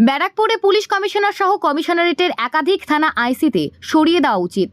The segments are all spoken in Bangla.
ব্যারাকপুরে পুলিশ কমিশনার সহ কমিশনারেটের একাধিক থানা আইসিতে সরিয়ে দেওয়া উচিত।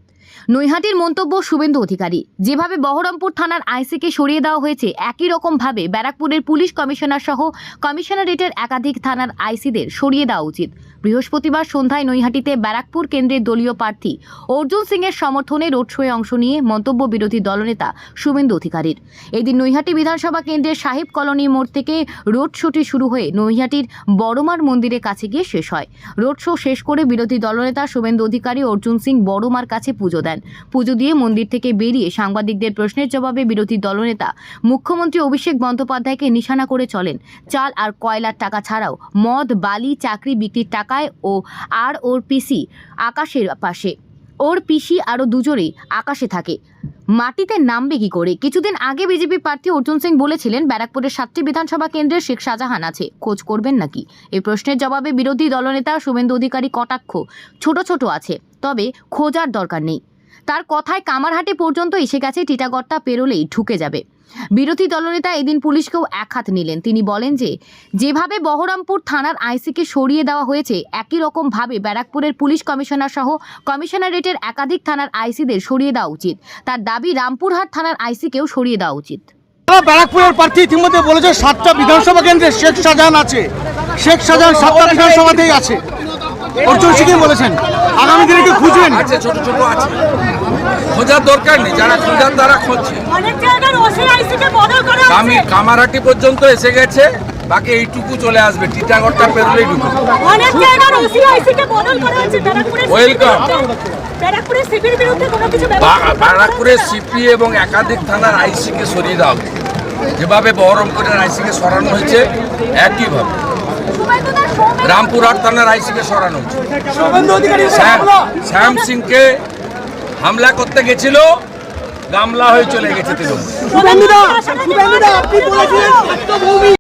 নৈহাটির মন্তব্য শুভেন্দু অধিকারী। যেভাবে বহরমপুর থানার আইসিকে সরিয়ে দেওয়া হয়েছে, একই রকমভাবে ব্যারাকপুরের পুলিশ কমিশনার সহ কমিশনারেটের একাধিক থানার আইসিদের সরিয়ে দেওয়া উচিত। বৃহস্পতিবার সন্ধ্যায় নৈহাটিতে ব্যারাকপুর কেন্দ্রের দলীয় প্রার্থী অর্জুন সিংয়ের সমর্থনে রোড শোয়ে অংশ নিয়ে মন্তব্য বিরোধী দলনেতা শুভেন্দু অধিকারীর। এদিন নৈহাটি বিধানসভা কেন্দ্রের সাহেব কলোনি মোড় থেকে রোড শোটি শুরু হয়ে নৈহাটির বড়মার মন্দিরের কাছে গিয়ে শেষ হয়। রোড শো শেষ করে বিরোধী দলনেতা শুভেন্দু অধিকারী অর্জুন সিং বড়মার কাছে পুজো দেন। পুজো দিয়ে মন্দির থেকে বেরিয়ে সাংবাদিকদের প্রশ্নের জবাবে বিরোধী দলনেতা মুখ্যমন্ত্রী অভিষেক বন্দ্যোপাধ্যায়কে নিশানা করে চলেন। চাল আর কয়লার টাকা ছাড়াও মদ, বালি, চাকরি বিক্রির টাকায় ওর পিসি আকাশের পাশে, ওর পিসি আরও দুজনেই আকাশে থাকে, মাটিতে নামবে কি করে? কিছুদিন আগে বিজেপি প্রার্থী অর্জুন সিং বলেছিলেন ব্যারাকপুরের 7টি বিধানসভা কেন্দ্রে শেখ শাহজাহান আছে, খোঁজ করবেন নাকি? এই প্রশ্নের জবাবে বিরোধী দলনেতা শুভেন্দু অধিকারী কটাক্ষ, ছোট ছোট আছে, তবে খোঁজার দরকার নেই। তার কথায় কামারহাটি পর্যন্ত এসে গেছে, টিটাগড়টা পেরোলেই ঢুকে যাবে। বিরোধী দলনেতা এদিন পুলিশকেও এক হাত নিলেন। তিনি বলেন যে যেভাবে বহরমপুর থানার আইসিকে সরিয়ে দেওয়া হয়েছে, একই রকমভাবে ব্যারাকপুরের পুলিশ কমিশনার সহ কমিশনারেটের একাধিক থানার আইসিদের সরিয়ে দেওয়া উচিত। তার দাবি রামপুরহাট থানার আইসিকেও সরিয়ে দেওয়া উচিত। ব্যারাকপুরের প্রার্থী ইতিমধ্যে বলেছে 7টা বিধানসভা কেন্দ্রে শেখ শাহজাহান আছে, শেখ শাহজাহান 7টা বিধানসভাতেই আছে। অর্জুন সিং বলেছেন আগামী দিনে কি খুঁজবেন? আছে, ছোট ছোট আছে, খোঁজার দরকার নেই, যারা খোঁজার তারা খুঁজছে। আমি কামারহাটি পর্যন্ত এসে গেছে, বাকি এইটুকু চলে আসবে, টিটাগড়টা পেরোলেই ঢুকবে। ওয়েলকাম। ব্যারাকপুরের সিপি এবং একাধিক থানার আইসিকে সরিয়ে দেওয়া হবে। যেভাবে বহরমপুরের আইসিকে সরানো হয়েছে, একইভাবে রামপুরহাট থানার আইসিকে সরানো হয়েছে। শ্যাম সিংকে হামলা করতে গেছিল, গামলা হয়ে চলে গেছে তৃণমূল।